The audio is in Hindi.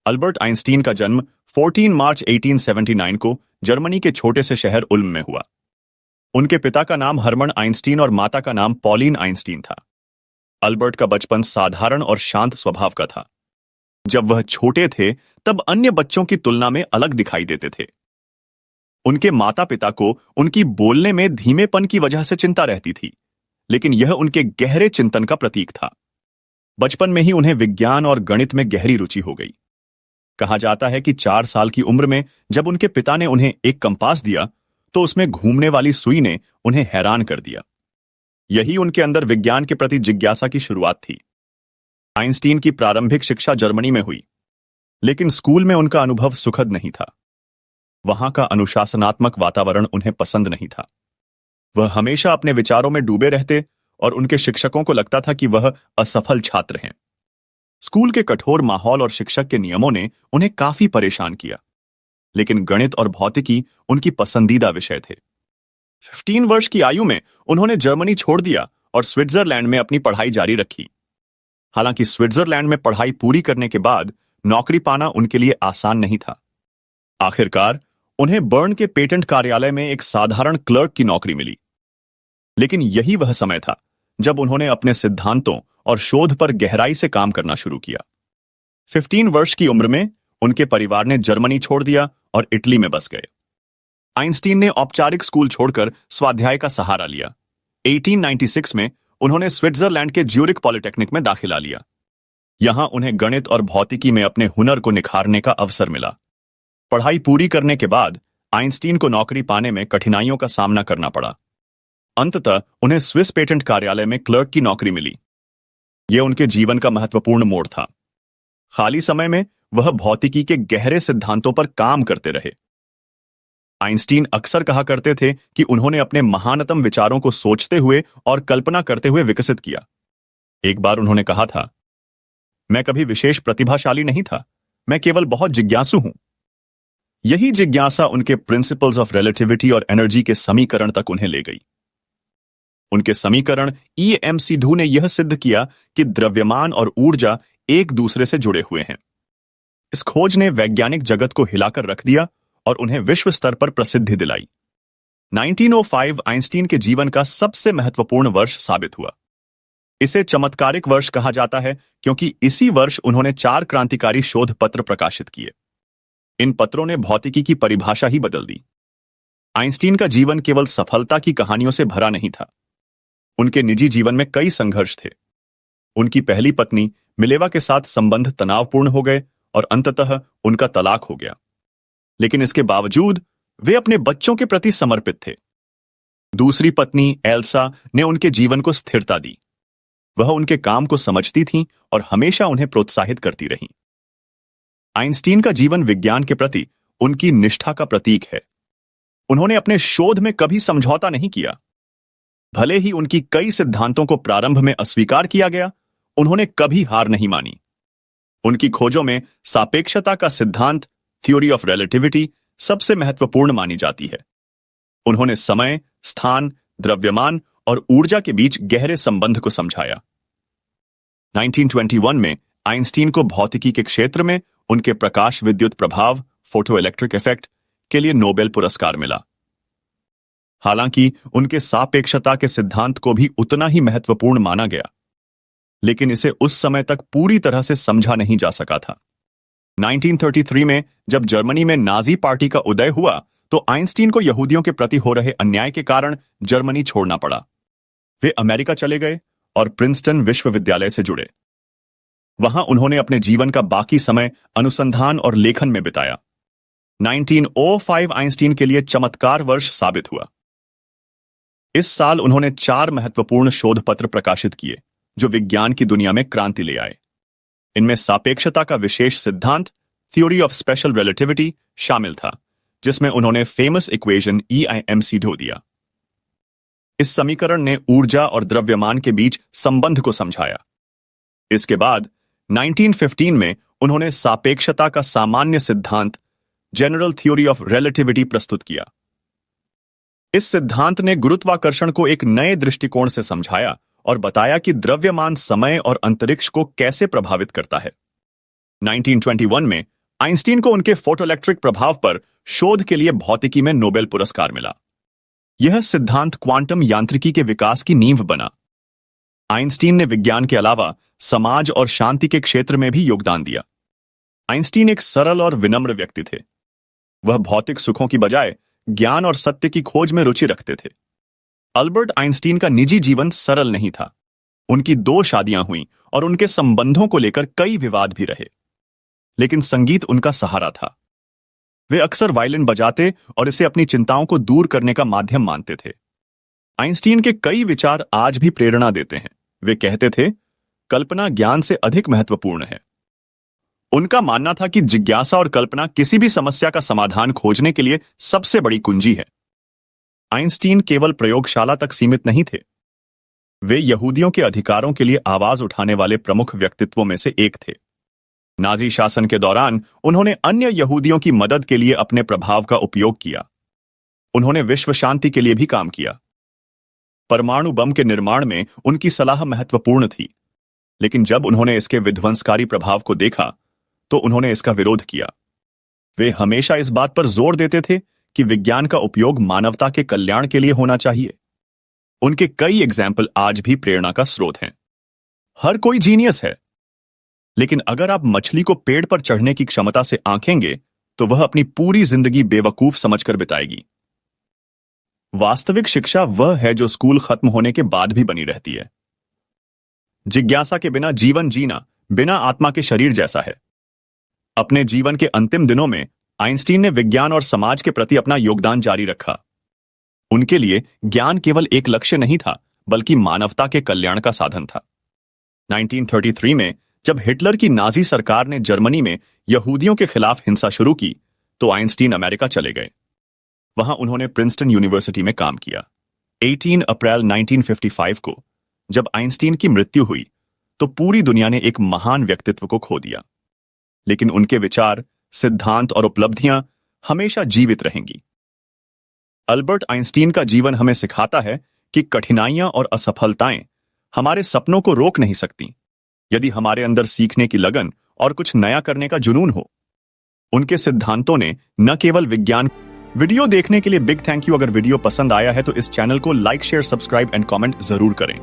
अल्बर्ट आइंस्टीन का जन्म 14 मार्च 1879 को जर्मनी के छोटे से शहर उल्म में हुआ। उनके पिता का नाम हरमन आइंस्टीन और माता का नाम पॉलिन आइंस्टीन था। अल्बर्ट का बचपन साधारण और शांत स्वभाव का था। जब वह छोटे थे तब अन्य बच्चों की तुलना में अलग दिखाई देते थे। उनके माता पिता को उनकी बोलने में धीमेपन की वजह से चिंता रहती थी, लेकिन यह उनके गहरे चिंतन का प्रतीक था। बचपन में ही उन्हें विज्ञान और गणित में गहरी रुचि हो गई। कहा जाता है कि 4 साल की उम्र में जब उनके पिता ने उन्हें एक कंपास दिया तो उसमें घूमने वाली सुई ने उन्हें हैरान कर दिया। यही उनके अंदर विज्ञान के प्रति जिज्ञासा की शुरुआत थी। आइंस्टीन की प्रारंभिक शिक्षा जर्मनी में हुई, लेकिन स्कूल में उनका अनुभव सुखद नहीं था। वहां का अनुशासनात्मक वातावरण उन्हें पसंद नहीं था। वह हमेशा अपने विचारों में डूबे रहते और उनके शिक्षकों को लगता था कि वह असफल छात्र हैं। स्कूल के कठोर माहौल और शिक्षक के नियमों ने उन्हें काफी परेशान किया, लेकिन गणित और भौतिकी उनकी पसंदीदा विषय थे। 15 वर्ष की आयु में उन्होंने जर्मनी छोड़ दिया और स्विट्जरलैंड में अपनी पढ़ाई जारी रखी। हालांकि स्विट्जरलैंड में पढ़ाई पूरी करने के बाद नौकरी पाना उनके लिए आसान नहीं था। आखिरकार उन्हें बर्न के पेटेंट कार्यालय में एक साधारण क्लर्क की नौकरी मिली। लेकिन यही वह समय था जब उन्होंने अपने सिद्धांतों और शोध पर गहराई से काम करना शुरू किया। 15 वर्ष की उम्र में उनके परिवार ने जर्मनी छोड़ दिया और इटली में बस गए। आइंस्टीन ने औपचारिक स्कूल छोड़कर स्वाध्याय का सहारा लिया। 1896 में उन्होंने स्विट्जरलैंड के ज्यूरिख पॉलिटेक्निक में दाखिला लिया। यहां उन्हें गणित और भौतिकी में अपने हुनर को निखारने का अवसर मिला। पढ़ाई पूरी करने के बाद आइंस्टीन को नौकरी पाने में कठिनाइयों का सामना करना पड़ा। अंततः उन्हें स्विस पेटेंट कार्यालय में क्लर्क की नौकरी मिली। यह उनके जीवन का महत्वपूर्ण मोड़ था। खाली समय में वह भौतिकी के गहरे सिद्धांतों पर काम करते रहे। आइंस्टीन अक्सर कहा करते थे कि उन्होंने अपने महानतम विचारों को सोचते हुए और कल्पना करते हुए विकसित किया। एक बार उन्होंने कहा था, मैं कभी विशेष प्रतिभाशाली नहीं था, मैं केवल बहुत जिज्ञासु हूं। यही जिज्ञासा उनके प्रिंसिपल्स ऑफ रिलेटिविटी और एनर्जी के समीकरण तक उन्हें ले गई। उनके समीकरण EMC2 ने यह सिद्ध किया कि द्रव्यमान और ऊर्जा एक दूसरे से जुड़े हुए हैं। इस खोज ने वैज्ञानिक जगत को हिलाकर रख दिया और उन्हें विश्व स्तर पर प्रसिद्धि दिलाई। 1905 आइंस्टीन के जीवन का सबसे महत्वपूर्ण वर्ष साबित हुआ। इसे चमत्कारिक वर्ष कहा जाता है क्योंकि इसी वर्ष उन्होंने 4 क्रांतिकारी शोध पत्र प्रकाशित किए। इन पत्रों ने भौतिकी की परिभाषा ही बदल दी। आइंस्टीन का जीवन केवल सफलता की कहानियों से भरा नहीं था। उनके निजी जीवन में कई संघर्ष थे। उनकी पहली पत्नी मिलेवा के साथ संबंध तनावपूर्ण हो गए और अंततः उनका तलाक हो गया। लेकिन इसके बावजूद वे अपने बच्चों के प्रति समर्पित थे। दूसरी पत्नी एल्सा ने उनके जीवन को स्थिरता दी। वह उनके काम को समझती थीं और हमेशा उन्हें प्रोत्साहित करती रहीं। आइंस्टीन का जीवन विज्ञान के प्रति उनकी निष्ठा का प्रतीक है। उन्होंने अपने शोध में कभी समझौता नहीं किया। भले ही उनकी कई सिद्धांतों को प्रारंभ में अस्वीकार किया गया, उन्होंने कभी हार नहीं मानी। उनकी खोजों में सापेक्षता का सिद्धांत, थ्योरी ऑफ रिलेटिविटी, सबसे महत्वपूर्ण मानी जाती है। उन्होंने समय, स्थान, द्रव्यमान और ऊर्जा के बीच गहरे संबंध को समझाया। 1921 में आइंस्टीन को भौतिकी के क्षेत्र में उनके प्रकाश विद्युत प्रभाव, फोटोइलेक्ट्रिक इफेक्ट के लिए नोबेल पुरस्कार मिला। हालांकि उनके सापेक्षता के सिद्धांत को भी उतना ही महत्वपूर्ण माना गया, लेकिन इसे उस समय तक पूरी तरह से समझा नहीं जा सका था। 1933 में जब जर्मनी में नाजी पार्टी का उदय हुआ तो आइंस्टीन को यहूदियों के प्रति हो रहे अन्याय के कारण जर्मनी छोड़ना पड़ा। वे अमेरिका चले गए और प्रिंसटन विश्वविद्यालय से जुड़े। वहां उन्होंने अपने जीवन का बाकी समय अनुसंधान और लेखन में बिताया। 1905 आइंस्टीन के लिए चमत्कार वर्ष साबित हुआ। इस साल उन्होंने 4 महत्वपूर्ण शोध पत्र प्रकाशित किए जो विज्ञान की दुनिया में क्रांति ले आए। इनमें सापेक्षता का विशेष सिद्धांत, थ्योरी ऑफ स्पेशल रिलेटिविटी, शामिल था, जिसमें उन्होंने फेमस इक्वेशन EIMC2 दिया। इस समीकरण ने ऊर्जा और द्रव्यमान के बीच संबंध को समझाया। इसके बाद 1915 में उन्होंने सापेक्षता का सामान्य सिद्धांत, जनरल थ्योरी ऑफ रिलेटिविटी, प्रस्तुत किया। इस सिद्धांत ने गुरुत्वाकर्षण को एक नए दृष्टिकोण से समझाया और बताया कि द्रव्यमान समय और अंतरिक्ष को कैसे प्रभावित करता है। 1921 में आइंस्टीन को उनके फोटोइलेक्ट्रिक प्रभाव पर शोध के लिए भौतिकी में नोबेल पुरस्कार मिला। यह सिद्धांत क्वांटम यांत्रिकी के विकास की नींव बना। आइंस्टीन ने विज्ञान के अलावा समाज और शांति के क्षेत्र में भी योगदान दिया। आइंस्टीन एक सरल और विनम्र व्यक्ति थे। वह भौतिक सुखों की बजाय ज्ञान और सत्य की खोज में रुचि रखते थे। अल्बर्ट आइंस्टीन का निजी जीवन सरल नहीं था। उनकी 2 शादियां हुईं और उनके संबंधों को लेकर कई विवाद भी रहे, लेकिन संगीत उनका सहारा था। वे अक्सर वायलिन बजाते और इसे अपनी चिंताओं को दूर करने का माध्यम मानते थे। आइंस्टीन के कई विचार आज भी प्रेरणा देते हैं। वे कहते थे, कल्पना ज्ञान से अधिक महत्वपूर्ण है। उनका मानना था कि जिज्ञासा और कल्पना किसी भी समस्या का समाधान खोजने के लिए सबसे बड़ी कुंजी है। आइंस्टीन केवल प्रयोगशाला तक सीमित नहीं थे। वे यहूदियों के अधिकारों के लिए आवाज उठाने वाले प्रमुख व्यक्तित्वों में से एक थे। नाजी शासन के दौरान उन्होंने अन्य यहूदियों की मदद के लिए अपने प्रभाव का उपयोग किया। उन्होंने विश्व शांति के लिए भी काम किया। परमाणु बम के निर्माण में उनकी सलाह महत्वपूर्ण थी, लेकिन जब उन्होंने इसके विध्वंसकारी प्रभाव को देखा तो उन्होंने इसका विरोध किया। वे हमेशा इस बात पर जोर देते थे कि विज्ञान का उपयोग मानवता के कल्याण के लिए होना चाहिए। उनके कई एग्जाम्पल आज भी प्रेरणा का स्रोत हैं। हर कोई जीनियस है, लेकिन अगर आप मछली को पेड़ पर चढ़ने की क्षमता से आंकेंगे तो वह अपनी पूरी जिंदगी बेवकूफ समझकर बिताएगी। वास्तविक शिक्षा वह है जो स्कूल खत्म होने के बाद भी बनी रहती है। जिज्ञासा के बिना जीवन जीना बिना आत्मा के शरीर जैसा है। अपने जीवन के अंतिम दिनों में आइंस्टीन ने विज्ञान और समाज के प्रति अपना योगदान जारी रखा। उनके लिए ज्ञान केवल एक लक्ष्य नहीं था, बल्कि मानवता के कल्याण का साधन था। 1933 में जब हिटलर की नाजी सरकार ने जर्मनी में यहूदियों के खिलाफ हिंसा शुरू की तो आइंस्टीन अमेरिका चले गए। वहां उन्होंने प्रिंसटन यूनिवर्सिटी में काम किया। 18 अप्रैल 1955 को जब आइंस्टीन की मृत्यु हुई तो पूरी दुनिया ने एक महान व्यक्तित्व को खो दिया, लेकिन उनके विचार, सिद्धांत और उपलब्धियां हमेशा जीवित रहेंगी। अल्बर्ट आइंस्टीन का जीवन हमें सिखाता है कि कठिनाइयां और असफलताएं हमारे सपनों को रोक नहीं सकती, यदि हमारे अंदर सीखने की लगन और कुछ नया करने का जुनून हो। उनके सिद्धांतों ने न केवल विज्ञान। वीडियो देखने के लिए बिग थैंक यू। अगर वीडियो पसंद आया है तो इस चैनल को like, share, subscribe and comment जरूर करें।